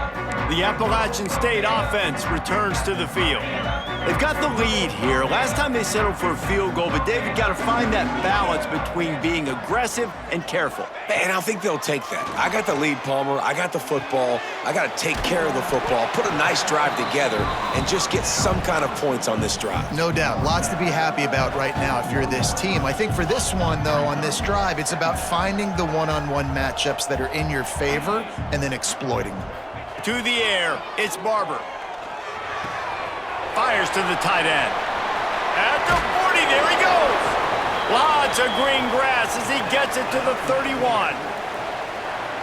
The Appalachian State offense returns to the field. They've got the lead here. Last time they settled for a field goal, but David got to find that balance between being aggressive and careful. And I think they'll take that. I got the lead, Palmer. I got the football. I got to take care of the football, put a nice drive together, and just get some kind of points on this drive. No doubt. Lots to be happy about right now if you're this team. I think for this one, though, on this drive, it's about finding the one-on-one matchups that are in your favor and then exploiting them. To the air, it's Barber. Fires to the tight end. At the 40, there he goes. Lots of green grass as he gets it to the 31.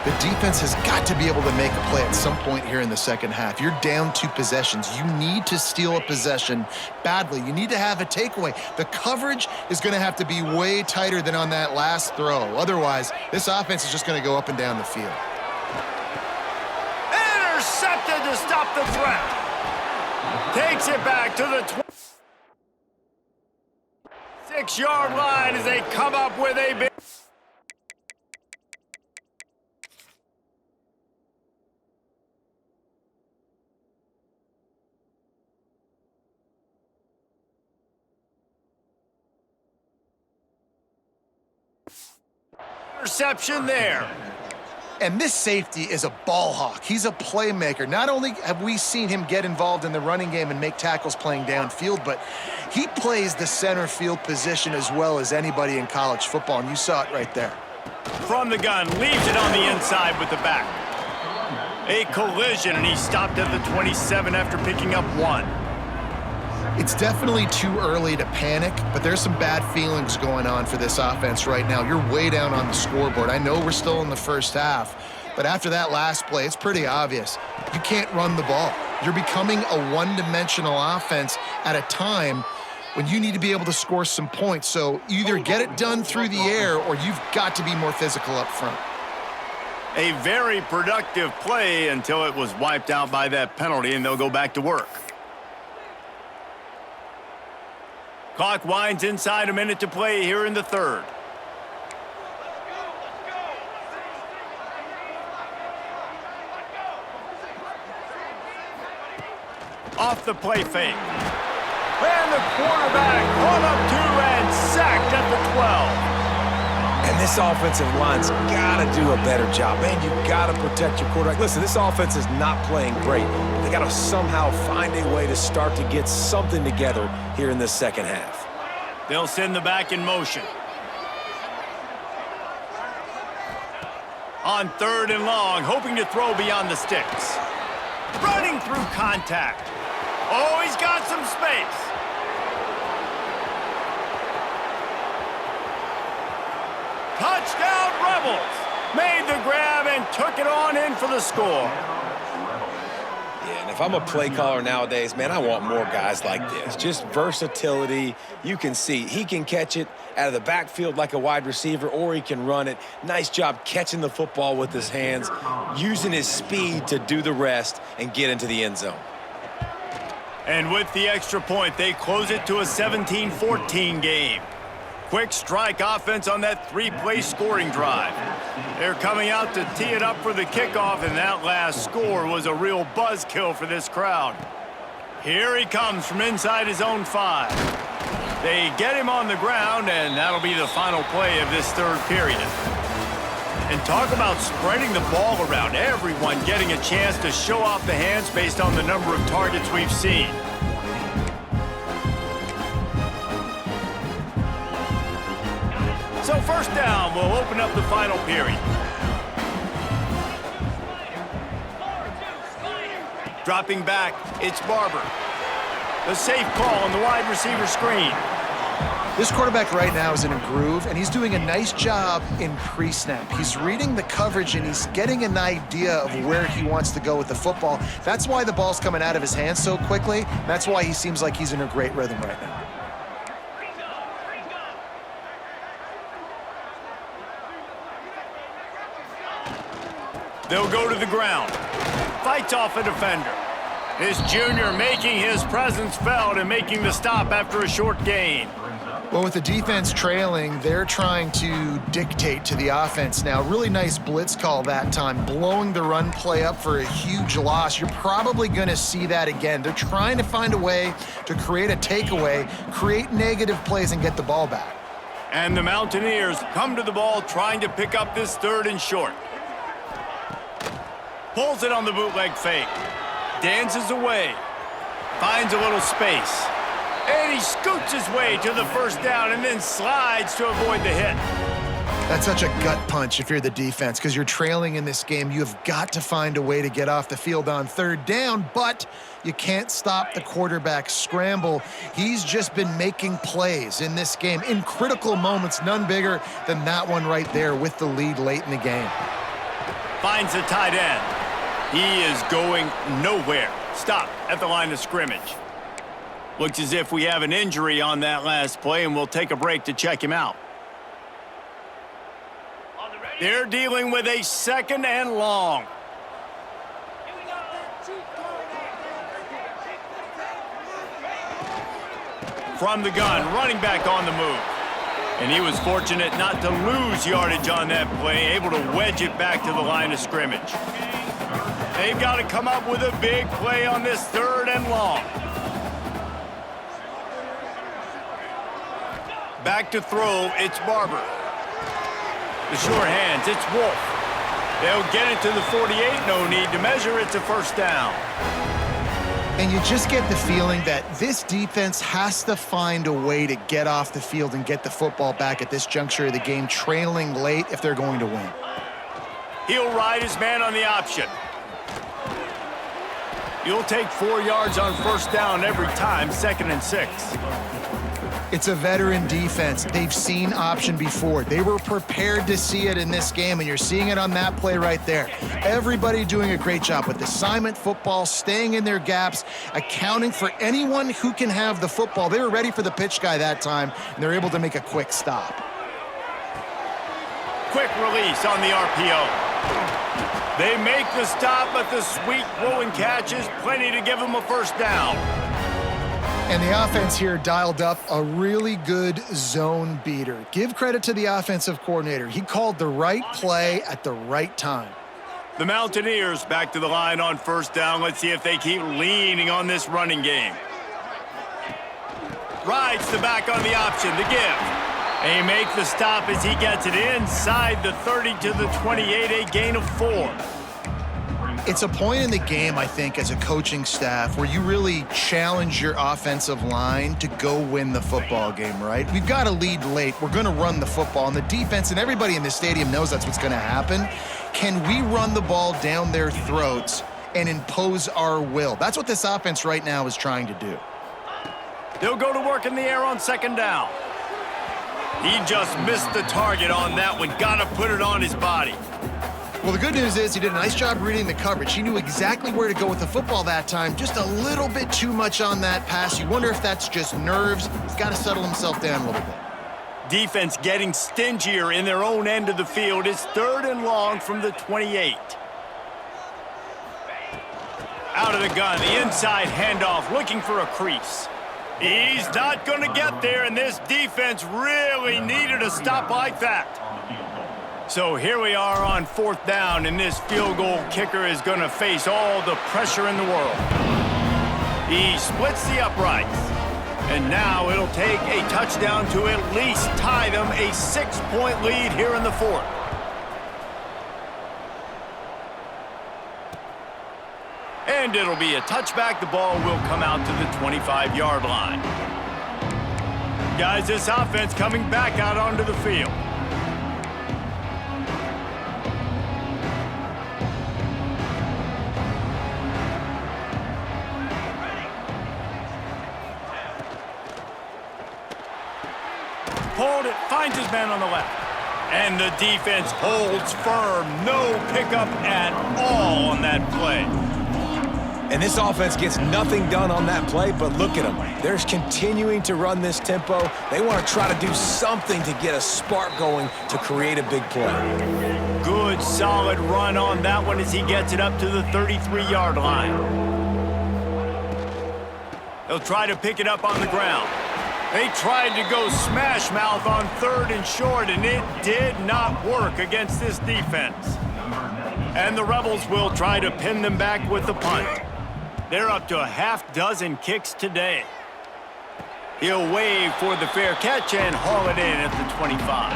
The defense has got to be able to make a play at some point here in the second half. You're down 2 possessions. You need to steal a possession badly. You need to have a takeaway. The coverage is going to have to be way tighter than on that last throw. Otherwise, this offense is just going to go up and down the field. Intercepted to stop the threat. Takes it back to the 6-yard line as they come up with a big... Interception there. And this safety is a ball hawk. He's a playmaker. Not only have we seen him get involved in the running game and make tackles playing downfield, but he plays the center field position as well as anybody in college football, and you saw it right there. From the gun, leaves it on the inside with the back. A collision, and he stopped at the 27 after picking up 1. It's definitely too early to panic, but there's some bad feelings going on for this offense right now. You're way down on the scoreboard. I know we're still in the first half, but after that last play, it's pretty obvious. You can't run the ball. You're becoming a one-dimensional offense at a time when you need to be able to score some points. So either get it done through the air or you've got to be more physical up front. A very productive play until it was wiped out by that penalty, and they'll go back to work. Clock winds inside, a minute to play here in the 3rd. Off the play fake. And the quarterback caught up to and sacked at the 12. And this offensive line's got to do a better job. Man, you got to protect your quarterback. Listen, this offense is not playing great. They got to somehow find a way to start to get something together here in this second half. They'll send the back in motion. On 3rd and long, hoping to throw beyond the sticks. Running through contact. Oh, he's got some space. Touchdown, Rebels. Made the grab and took it on in for the score. Yeah, and if I'm a play caller nowadays, man, I want more guys like this. Just versatility. You can see he can catch it out of the backfield like a wide receiver, or he can run it. Nice job catching the football with his hands, using his speed to do the rest and get into the end zone. And with the extra point, they close it to a 17-14 game. Quick strike offense on that 3-play scoring drive. They're coming out to tee it up for the kickoff, and that last score was a real buzzkill for this crowd. Here he comes from inside his own 5. They get him on the ground, and that'll be the final play of this 3rd period. And talk about spreading the ball around. Everyone getting a chance to show off the hands based on the number of targets we've seen. So 1st down will open up the final period. Dropping back, it's Barber. The safe call on the wide receiver screen. This quarterback right now is in a groove, and he's doing a nice job in pre-snap. He's reading the coverage, and he's getting an idea of where he wants to go with the football. That's why the ball's coming out of his hands so quickly. That's why he seems like he's in a great rhythm right now. They'll go to the ground. Fights off a defender. This junior making his presence felt and making the stop after a short gain. Well, with the defense trailing, they're trying to dictate to the offense now. Really nice blitz call that time, blowing the run play up for a huge loss. You're probably going to see that again. They're trying to find a way to create a takeaway, create negative plays, and get the ball back. And the Mountaineers come to the ball trying to pick up this 3rd and short. Pulls it on the bootleg fake. Dances away. Finds a little space. And he scoots his way to the 1st down and then slides to avoid the hit. That's such a gut punch if you're the defense, because you're trailing in this game. You've got to find a way to get off the field on 3rd down, but you can't stop the quarterback scramble. He's just been making plays in this game in critical moments, none bigger than that one right there with the lead late in the game. Finds the tight end. He is going nowhere. Stop at the line of scrimmage. Looks as if we have an injury on that last play, and we'll take a break to check him out. They're dealing with a 2nd and long. From the gun, running back on the move. And he was fortunate not to lose yardage on that play, able to wedge it back to the line of scrimmage. They've got to come up with a big play on this 3rd and long. Back to throw, it's Barber. The sure hands, it's Wolf. They'll get it to the 48, no need to measure, it's a 1st down. And you just get the feeling that this defense has to find a way to get off the field and get the football back at this juncture of the game, trailing late if they're going to win. He'll ride his man on the option. You'll take 4 yards on 1st down every time, 2nd and 6. It's a veteran defense. They've seen option before. They were prepared to see it in this game, and you're seeing it on that play right there. Everybody doing a great job with assignment football, staying in their gaps, accounting for anyone who can have the football. They were ready for the pitch guy that time, and they're able to make a quick stop. Quick release on the RPO. They make the stop, but the sweet throw and catch is plenty to give them a 1st down. And the offense here dialed up a really good zone beater. Give credit to the offensive coordinator. He called the right play at the right time. The Mountaineers back to the line on 1st down. Let's see if they keep leaning on this running game. Rides the back on the option to give. They make the stop as he gets it inside the 30 to the 28, a gain of 4. It's a point in the game, I think, as a coaching staff where you really challenge your offensive line to go win the football game, right? We've got to lead late. We're going to run the football, and the defense and everybody in the stadium knows that's what's going to happen. can we run the ball down their throats and impose our will? That's what this offense right now is trying to do. They'll go to work in the air on second down. He just missed the target on that one. Got to put it on his body. Well, the good news is he did a nice job reading the coverage. He knew exactly where to go with the football that time. Just a little bit too much on that pass. You wonder if that's just nerves. He's got to settle himself down a little bit. Defense getting stingier in their own end of the field. It's 3rd and long from the 28. Out of the gun, the inside handoff, looking for a crease. He's not going to get there, and this defense really needed a stop like that. So here we are on 4th down, and this field goal kicker is going to face all the pressure in the world. He splits the uprights, and now it'll take a touchdown to at least tie them a 6-point lead here in the 4th. And it'll be a touchback. The ball will come out to the 25-yard line. Guys, this offense coming back out onto the field. Hold it, finds his man on the left. And the defense holds firm. No pickup at all on that play. And this offense gets nothing done on that play, but look at them. They're continuing to run this tempo. They want to try to do something to get a spark going to create a big play. Good, solid run on that one as he gets it up to the 33-yard line. He'll try to pick it up on the ground. They tried to go smash mouth on 3rd and short, and it did not work against this defense. And the Rebels will try to pin them back with the punt. They're up to a half-dozen kicks today. He'll wave for the fair catch and haul it in at the 25.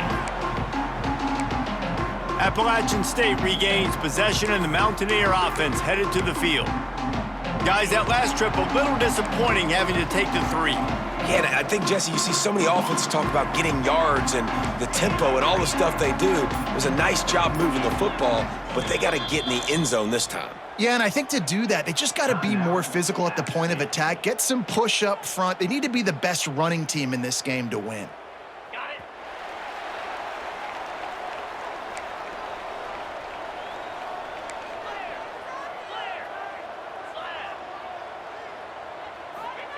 Appalachian State regains possession, and the Mountaineer offense headed to the field. Guys, that last trip a little disappointing having to take the 3. Yeah, and I think, Jesse, you see so many offenses talk about getting yards and the tempo and all the stuff they do. It was a nice job moving the football, but they got to get in the end zone this time. Yeah, and I think to do that, they just got to be more physical at the point of attack, get some push up front. They need to be the best running team in this game to win. Got it.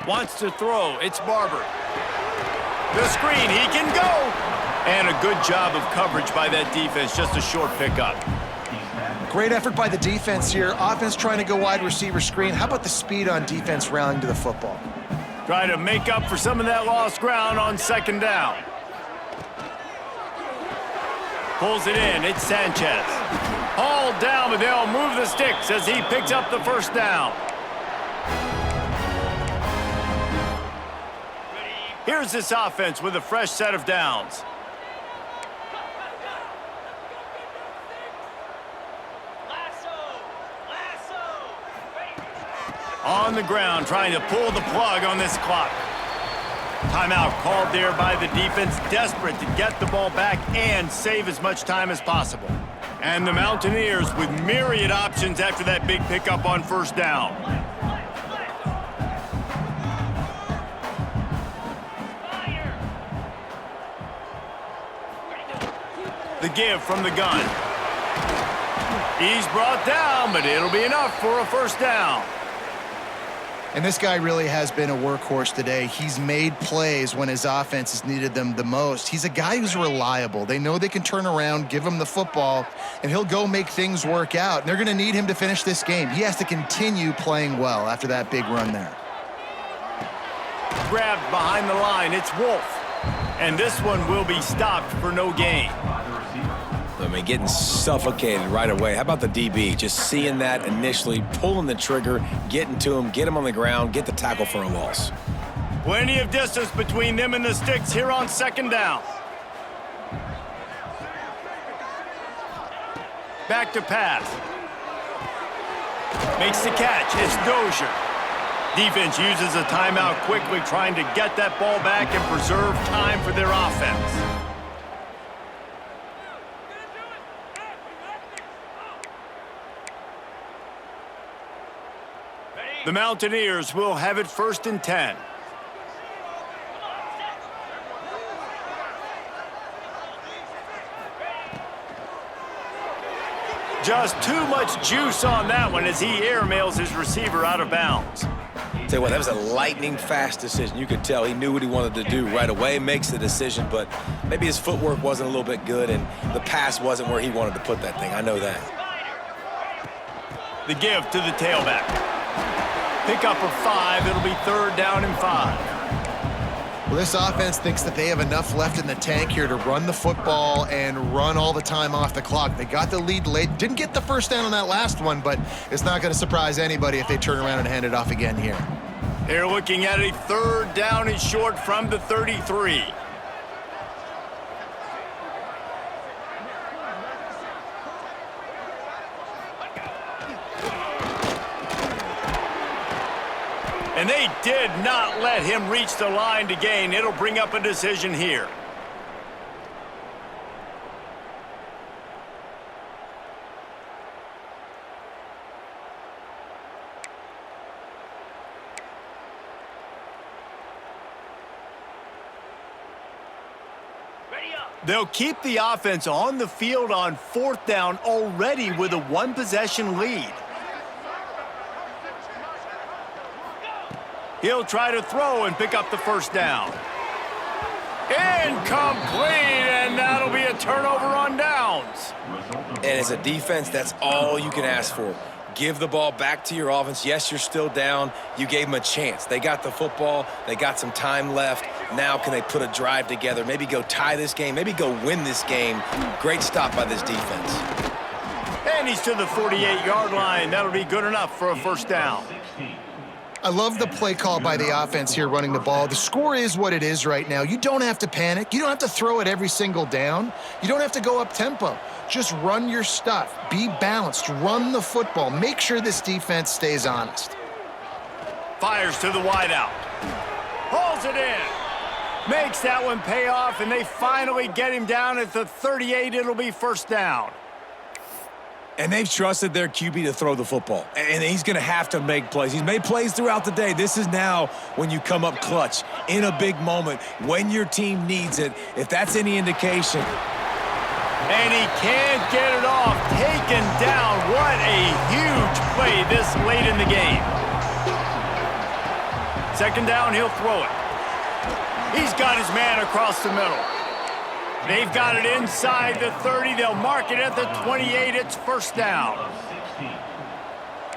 Wants to throw. It's Barber. The screen. He can go. And a good job of coverage by that defense. Just a short pickup. Great effort by the defense here. Offense trying to go wide receiver screen. How about the speed on defense rallying to the football? Try to make up for some of that lost ground on 2nd down. Pulls it in. It's Sanchez. Hauled down, but they'll move the sticks as he picks up the 1st down. Here's this offense with a fresh set of downs. On the ground, trying to pull the plug on this clock. Timeout called there by the defense, desperate to get the ball back and save as much time as possible. And the Mountaineers with myriad options after that big pickup on 1st down. The give from the gun. He's brought down, but it'll be enough for a 1st down. And this guy really has been a workhorse today. He's made plays when his offense has needed them the most. He's a guy who's reliable. They know they can turn around, give him the football, and he'll go make things work out. And they're going to need him to finish this game. He has to continue playing well after that big run there. Grabbed behind the line. It's Wolf. And this one will be stopped for no gain. I mean, getting suffocated right away. How about the DB? Just seeing that initially, pulling the trigger, getting to him, get him on the ground, get the tackle for a loss. Plenty of distance between them and the sticks here on 2nd down. Back to pass. Makes the catch. It's Dozier. Defense uses a timeout quickly, trying to get that ball back and preserve time for their offense. The Mountaineers will have it 1st and 10. Just too much juice on that one as he airmails his receiver out of bounds. Tell you what, that was a lightning-fast decision. You could tell he knew what he wanted to do right away, makes the decision, but maybe his footwork wasn't a little bit good and the pass wasn't where he wanted to put that thing. I know that. The give to the tailback. Pick up of 5. It'll be 3rd down and 5. Well, this offense thinks that they have enough left in the tank here to run the football and run all the time off the clock. They got the lead late. Didn't get the first down on that last one, but it's not going to surprise anybody if they turn around and hand it off again here. They're looking at a 3rd down and short from the 33. And they did not let him reach the line to gain. It'll bring up a decision here. They'll keep the offense on the field on 4th down already with a 1-possession lead. He'll try to throw and pick up the 1st down. Incomplete, and that'll be a turnover on downs. And as a defense, that's all you can ask for. Give the ball back to your offense. Yes, you're still down. You gave them a chance. They got the football. They got some time left. Now can they put a drive together, maybe go tie this game, maybe go win this game. Great stop by this defense. And he's to the 48-yard line. That'll be good enough for a 1st down. I love the play call by the offense here running the ball. The score is what it is right now. You don't have to panic. You don't have to throw it every single down. You don't have to go up tempo. Just run your stuff. Be balanced. Run the football. Make sure this defense stays honest. Fires to the wideout. Pulls it in. Makes that one pay off, and they finally get him down at the 38. It'll be 1st down. And they've trusted their QB to throw the football. And he's going to have to make plays. He's made plays throughout the day. This is now when you come up clutch in a big moment when your team needs it. If that's any indication. And he can't get it off. Taken down. What a huge play this late in the game. 2nd down, he'll throw it. He's got his man across the middle. They've got it inside the 30. They'll mark it at the 28. It's 1st down.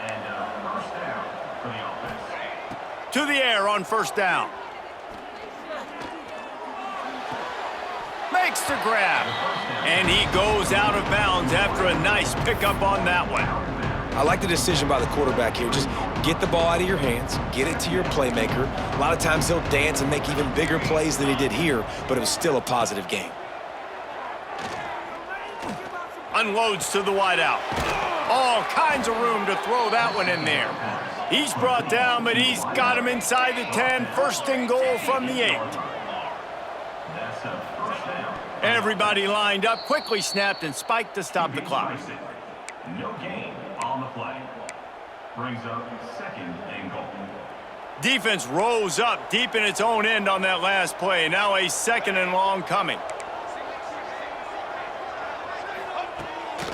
And 1st down for the offense. To the air on 1st down. Makes the grab. And he goes out of bounds after a nice pickup on that one. I like the decision by the quarterback here. Just get the ball out of your hands, get it to your playmaker. A lot of times he'll dance and make even bigger plays than he did here, but it was still a positive game. Unloads to the wideout. All kinds of room to throw that one in there. He's brought down, but he's got him inside the 10. 1st and goal from the 8. That's a 1st down. Everybody lined up, quickly snapped and spiked to stop the clock. No gain on the play. Brings up 2nd and goal. Defense rose up deep in its own end on that last play. Now a 2nd and long coming.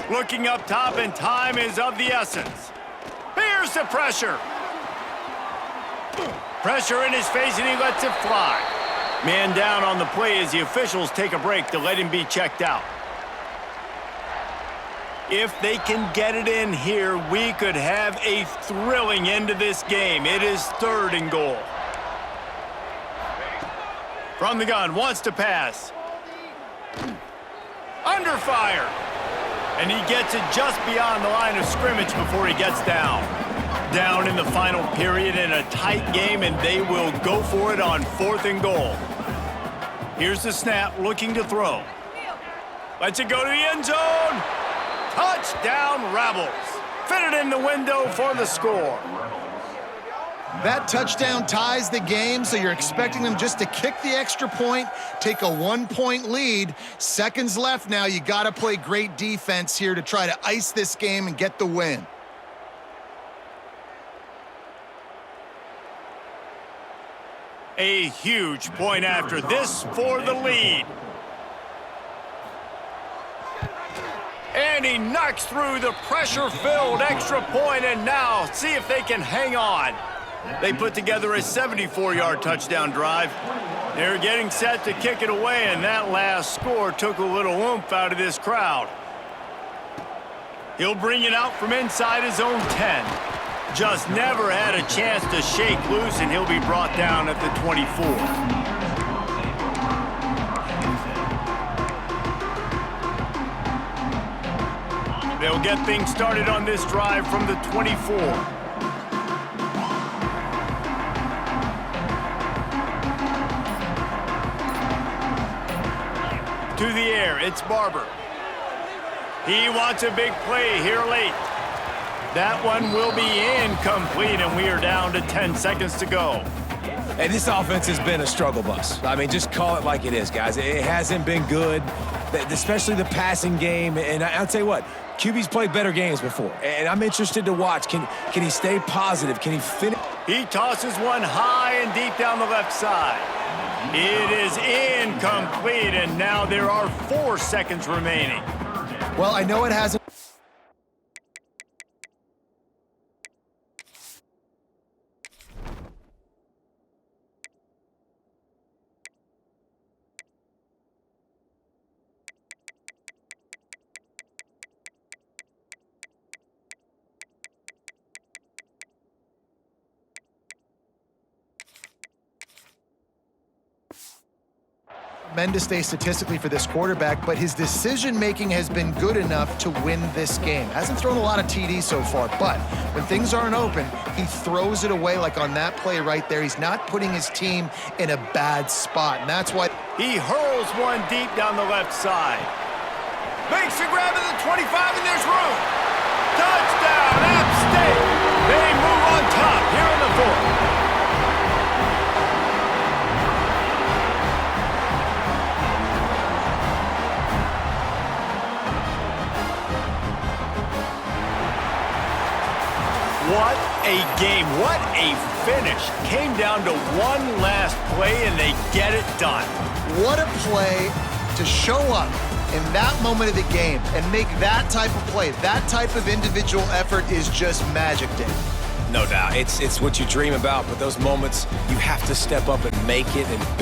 Looking up top, and time is of the essence. Here's the pressure. Pressure in his face, and he lets it fly. Man down on the play as the officials take a break to let him be checked out. If they can get it in here, we could have a thrilling end to this game. It is 3rd and goal. From the gun, wants to pass. Under fire. And he gets it just beyond the line of scrimmage before he gets down. Down in the final period in a tight game, and they will go for it on 4th and goal. Here's the snap, looking to throw. Lets it go to the end zone. Touchdown, Rebels. Fit it in the window for the score. That touchdown ties the game, so you're expecting them just to kick the extra point, take a 1-point lead. Seconds left now. You got to play great defense here to try to ice this game and get the win. A huge point after this for the lead. And he knocks through the pressure-filled extra point, and now see if they can hang on. They put together a 74-yard touchdown drive. They're getting set to kick it away, and that last score took a little oomph out of this crowd. He'll bring it out from inside his own 10. Just never had a chance to shake loose, and he'll be brought down at the 24. They'll get things started on this drive from the 24. To the air, it's Barber. He wants a big play here late. That one will be incomplete, and we are down to 10 seconds to go. Hey, this offense has been a struggle bus. I mean, just call it like it is, guys. It hasn't been good, especially the passing game. And I'll tell you what, QB's played better games before, and I'm interested to watch. Can he stay positive? Can he finish? He tosses one high and deep down the left side. It is incomplete, and now there are 4 seconds remaining. Well, I know it hasn't. Tremendous day statistically for this quarterback, but his decision-making has been good enough to win this game. Hasn't thrown a lot of TDs so far, but when things aren't open, he throws it away like on that play right there. He's not putting his team in a bad spot, and that's why he hurls one deep down the left side. Makes a grab at the 25, and there's room. Touchdown, App State. They move on top here in the 4th. What a game. What a finish. Came down to one last play, and they get it done. what a play to show up in that moment of the game and make that type of play. That type of individual effort is just magic, Dave. No doubt. It's what you dream about, but those moments, you have to step up and make it. And